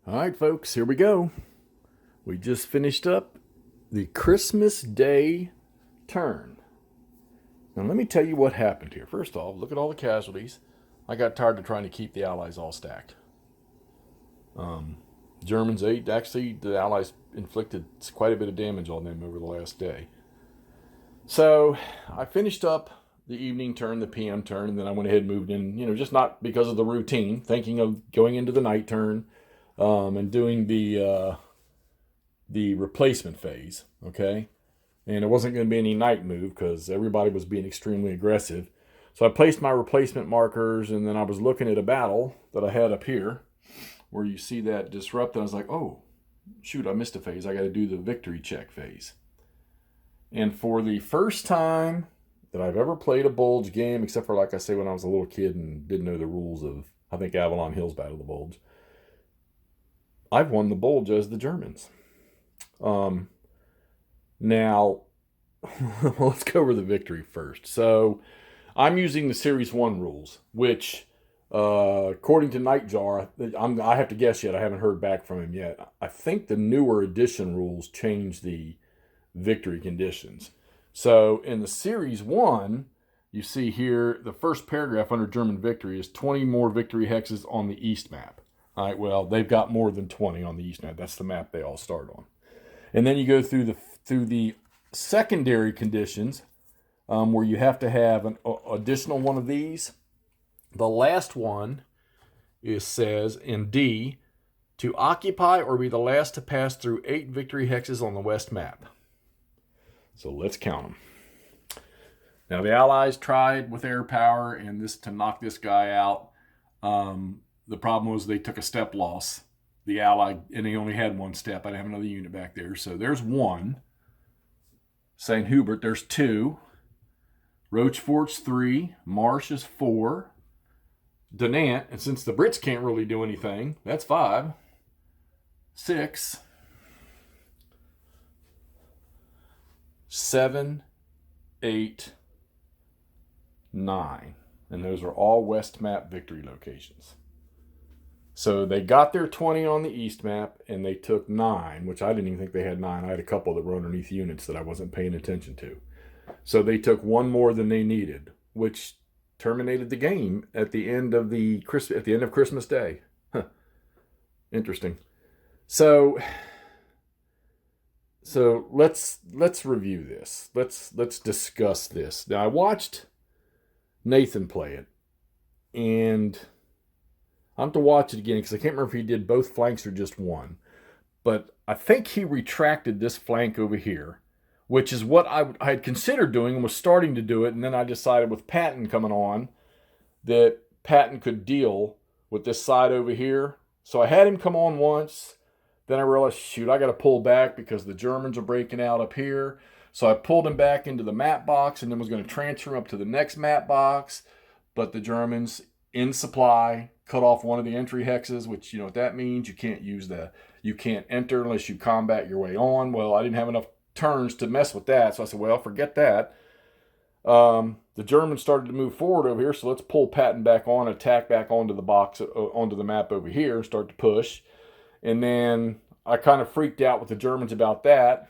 All right, folks, here we go. We just finished up the Christmas Day turn. Now, let me tell you what happened here. First off, look at all the casualties. I got tired of trying to keep the Allies all stacked. Germans 8. Actually, the Allies inflicted quite a bit of damage on them over the last day. So, I finished up the evening turn, the PM turn, and then I went ahead and moved in, just not because of the routine, thinking of going into the night turn. And doing the replacement phase, okay? And it wasn't going to be any night move because everybody was being extremely aggressive. So I placed my replacement markers, and then I was looking at a battle that I had up here where you see that disrupt, and I was like, oh, shoot, I missed a phase. I got to do the victory check phase. And for the first time that I've ever played a Bulge game, except for, like I say, when I was a little kid and didn't know the rules of, I think, Avalon Hill's Battle of the Bulge, I've won the Bulge as the Germans. Now, let's go over the victory first. So, I'm using the Series 1 rules, which, according to Nightjar, I have to guess yet. I haven't heard back from him yet. I think the newer edition rules change the victory conditions. So, in the Series 1, you see here, the first paragraph under German victory is 20 more victory hexes on the East map. All right, well, they've got more than 20 on the East map. That's the map they all start on. And then you go through the secondary conditions where you have to have an additional one of these. The last one says in D, to occupy or be the last to pass through 8 victory hexes on the West map. So let's count them. Now, the Allies tried with air power and this to knock this guy out. The problem was they took a step loss. The Allied, and he only had one step. I didn't have another unit back there. So there's 1. St. Hubert, there's 2. Rochefort's 3. Marsh is 4. Dinant, and since the Brits can't really do anything, that's 5. 6. 7. 8. 9. And those are all West map victory locations. So they got their 20 on the East map, and they took 9, which I didn't even think they had 9. I had a couple that were underneath units that I wasn't paying attention to. So they took 1 more than they needed, which terminated the game at the end of Christmas Day. Huh. Interesting. So let's review this. Let's discuss this. Now, I watched Nathan play it, and I'll have to watch it again because I can't remember if he did both flanks or just one. But I think he retracted this flank over here, which is what I had considered doing and was starting to do it. And then I decided with Patton coming on that Patton could deal with this side over here. So I had him come on once. Then I realized, shoot, I got to pull back because the Germans are breaking out up here. So I pulled him back into the map box and then was going to transfer him up to the next map box. But the Germans, in supply, cut off one of the entry hexes, which you know what that means. You can't enter unless you combat your way on. Well, I didn't have enough turns to mess with that, so I said, well, forget that. The Germans started to move forward over here, so let's pull Patton back on, attack back onto the box, onto the map over here, and start to push. And then I kind of freaked out with the Germans about that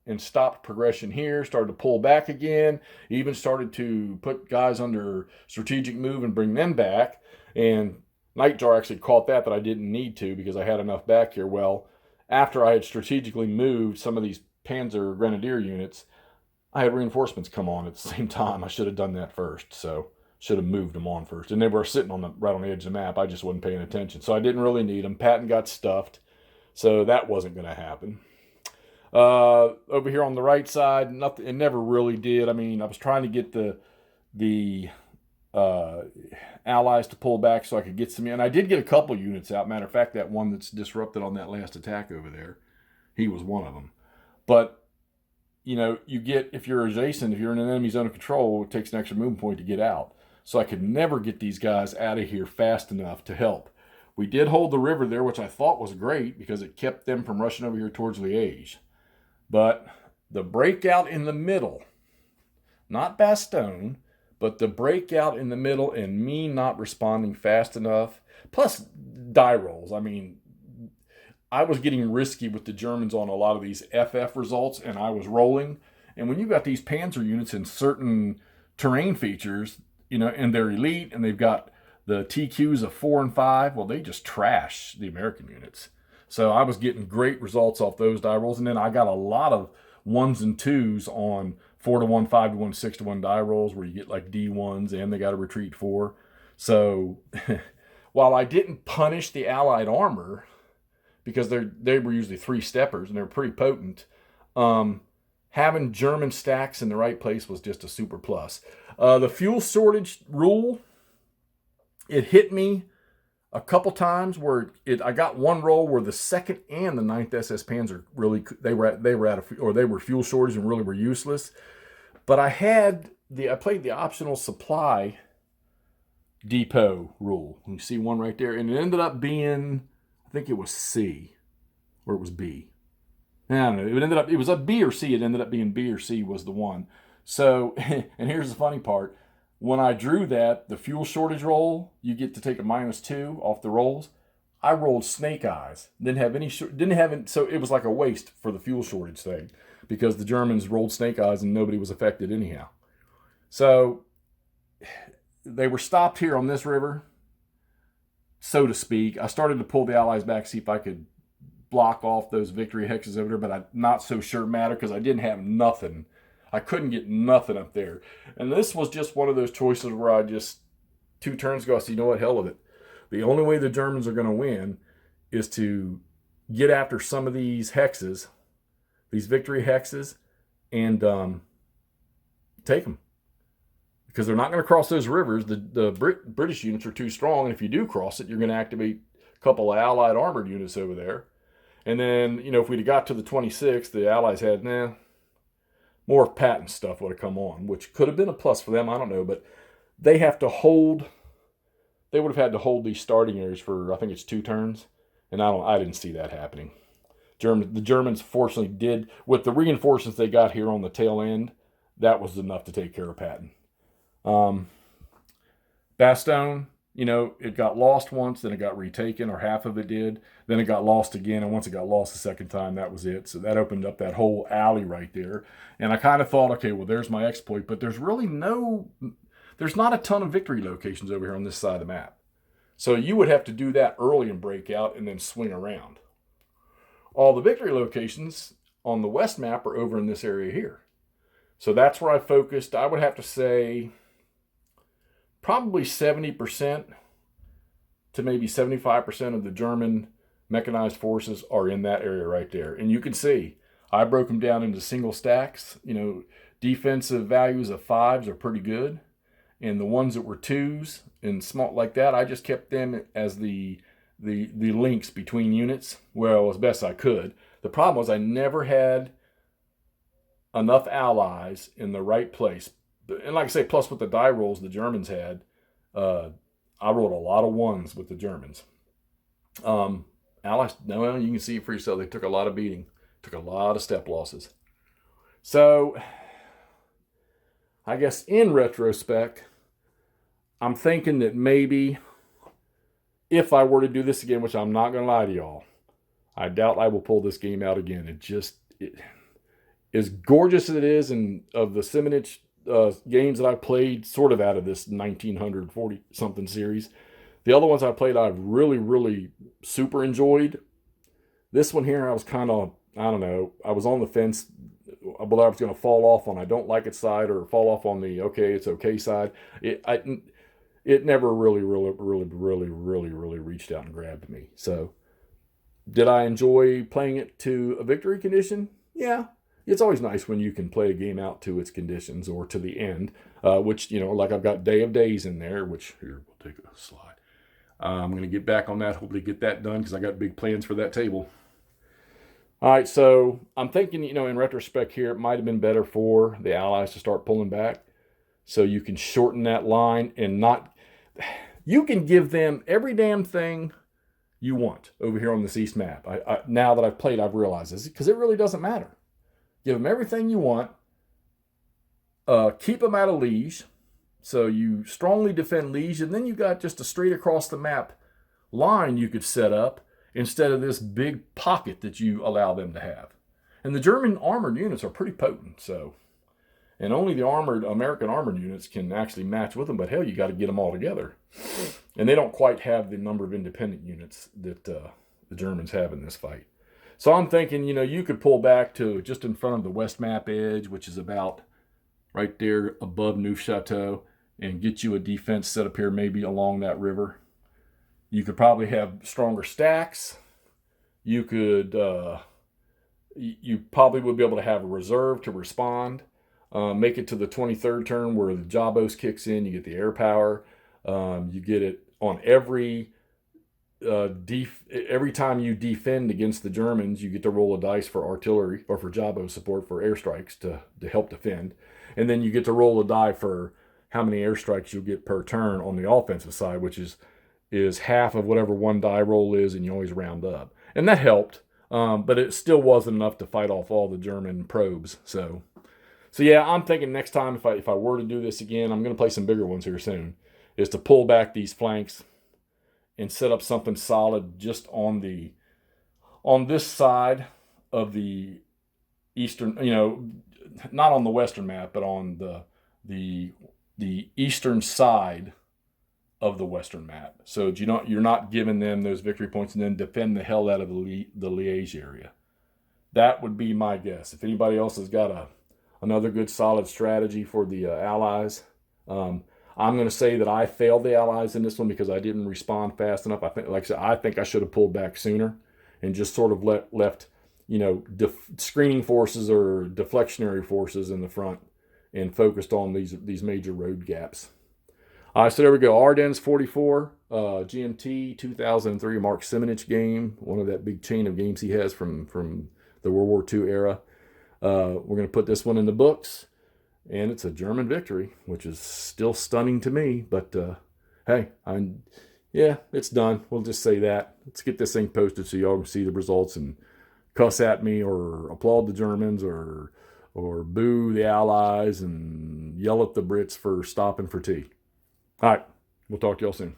and stopped progression here, started to pull back again, even started to put guys under strategic move and bring them back. And Nightjar actually caught that I didn't need to because I had enough back here. Well, after I had strategically moved some of these Panzer Grenadier units, I had reinforcements come on at the same time. I should have done that first, so should have moved them on first. And they were sitting right on the edge of the map. I just wasn't paying attention, so I didn't really need them. Patton got stuffed, so that wasn't going to happen. Over here on the right side, nothing. It never really did. I mean, I was trying to get the Allies to pull back so I could get some in. I did get a couple units out. Matter of fact, that one that's disrupted on that last attack over there, he was one of them. But, if you're adjacent, if you're in an enemy zone of control, it takes an extra movement point to get out. So I could never get these guys out of here fast enough to help. We did hold the river there, which I thought was great because it kept them from rushing over here towards Liège. But the breakout in the middle, not Bastogne, but the breakout in the middle and me not responding fast enough, plus die rolls. I mean, I was getting risky with the Germans on a lot of these FF results, and I was rolling. And when you've got these Panzer units in certain terrain features, and they're elite, and they've got the TQs of 4 and 5, well, they just trash the American units. So I was getting great results off those die rolls, and then I got a lot of 1s and 2s on 4-1, 5-1, 6-1 die rolls where you get like D1s and they got a retreat 4. So while I didn't punish the Allied armor, because they were usually 3-steppers and they were pretty potent, having German stacks in the right place was just a super plus. The fuel shortage rule, it hit me a couple times where I got one roll where the 2nd and the 9th SS Panzer really they were fuel shortage and really were useless. But I played the optional supply depot rule. You see one right there, and it ended up being, I think it was C, or it was B. I don't know. It was a B or C. It ended up being B or C was the one. So, and here's the funny part. When I drew that, the fuel shortage roll, you get to take a -2 off the rolls. I rolled snake eyes. So it was like a waste for the fuel shortage thing because the Germans rolled snake eyes and nobody was affected anyhow. So they were stopped here on this river, so to speak. I started to pull the Allies back, see if I could block off those victory hexes over there, but I'm not so sure it mattered because I didn't have nothing. I couldn't get nothing up there. And this was just one of those choices where I just, 2 turns ago, I said, you know what, hell with it. The only way the Germans are going to win is to get after some of these hexes, these victory hexes, and take them. Because they're not going to cross those rivers. The British units are too strong, and if you do cross it, you're going to activate a couple of Allied armored units over there. And then, if we'd have got to the 26th, the Allies had, more Patton stuff would have come on, which could have been a plus for them. I don't know, but they would have had to hold these starting areas for, I think it's 2 turns, and I didn't see that happening. The Germans fortunately did, with the reinforcements they got here on the tail end, that was enough to take care of Patton. Bastogne, it got lost once, then it got retaken, or half of it did. Then it got lost again, and once it got lost the second time, that was it. So that opened up that whole alley right there. And I kind of thought, okay, well, there's my exploit, but there's not a ton of victory locations over here on this side of the map. So you would have to do that early and break out and then swing around. All the victory locations on the west map are over in this area here. So that's where I focused. I would have to say probably 70% to maybe 75% of the German mechanized forces are in that area right there. And you can see, I broke them down into single stacks. Defensive values of 5s are pretty good. And the ones that were 2s and small like that, I just kept them as the links between units, well, as best I could. The problem was I never had enough allies in the right place. And like I say, plus with the die rolls the Germans had, I rolled a lot of 1s with the Germans. Allies, no, you can see for yourself, they took a lot of beating, took a lot of step losses. So, I guess in retrospect, I'm thinking that maybe if I were to do this again, which I'm not going to lie to y'all, I doubt I will pull this game out again. As gorgeous as it is, and of the Simonitch games that I've played, sort of out of this 1940-something series, the other ones I played I've really, really super enjoyed. This one here, I was kind of, I don't know, I was on the fence whether I was going to fall off on I don't like it side or fall off on the okay, it's okay side. It never really reached out and grabbed me. So, did I enjoy playing it to a victory condition? Yeah. It's always nice when you can play a game out to its conditions or to the end, which, like I've got Day of Days in there, which, here, we'll take a slide. I'm going to get back on that, hopefully get that done because I got big plans for that table. All right, so I'm thinking, in retrospect here, it might have been better for the Allies to start pulling back so you can shorten that line and not... You can give them every damn thing you want over here on this East map. Now that I've played, I've realized this because it really doesn't matter. Give them everything you want. Keep them out of Liege. So you strongly defend Liege, and then you got just a straight across the map line you could set up instead of this big pocket that you allow them to have. And the German armored units are pretty potent, so. And only the American armored units can actually match with them, but hell, you got to get them all together. And they don't quite have the number of independent units that the Germans have in this fight. So I'm thinking, you could pull back to just in front of the west map edge, which is about right there above Neufchâteau, and get you a defense set up here, maybe along that river. You could probably have stronger stacks. You could, you probably would be able to have a reserve to respond. Make it to the 23rd turn where the Jabos kicks in. You get the air power. You get it on every time you defend against the Germans. You get to roll a dice for artillery or for Jabo support for airstrikes to help defend. And then you get to roll a die for how many airstrikes you'll get per turn on the offensive side, which is half of whatever one die roll is, and you always round up. And that helped, but it still wasn't enough to fight off all the German probes. So yeah, I'm thinking next time if I were to do this again, I'm going to play some bigger ones here soon, is to pull back these flanks and set up something solid just on this side of the eastern, not on the western map, but on the eastern side of the western map. So you're not giving them those victory points and then defend the hell out of the Liège area. That would be my guess. If anybody else has got another good solid strategy for the Allies, I'm going to say that I failed the Allies in this one because I didn't respond fast enough. I think, like I said, I think I should have pulled back sooner and just sort of left screening forces or deflectionary forces in the front and focused on these major road gaps. So there we go. Ardennes 44, GMT 2003 Mark Simonitch game, one of that big chain of games he has from the World War II era. We're going to put this one in the books, and it's a German victory, which is still stunning to me. But hey, it's done. We'll just say that. Let's get this thing posted so y'all can see the results and cuss at me or applaud the Germans or boo the Allies and yell at the Brits for stopping for tea. All right, we'll talk to y'all soon.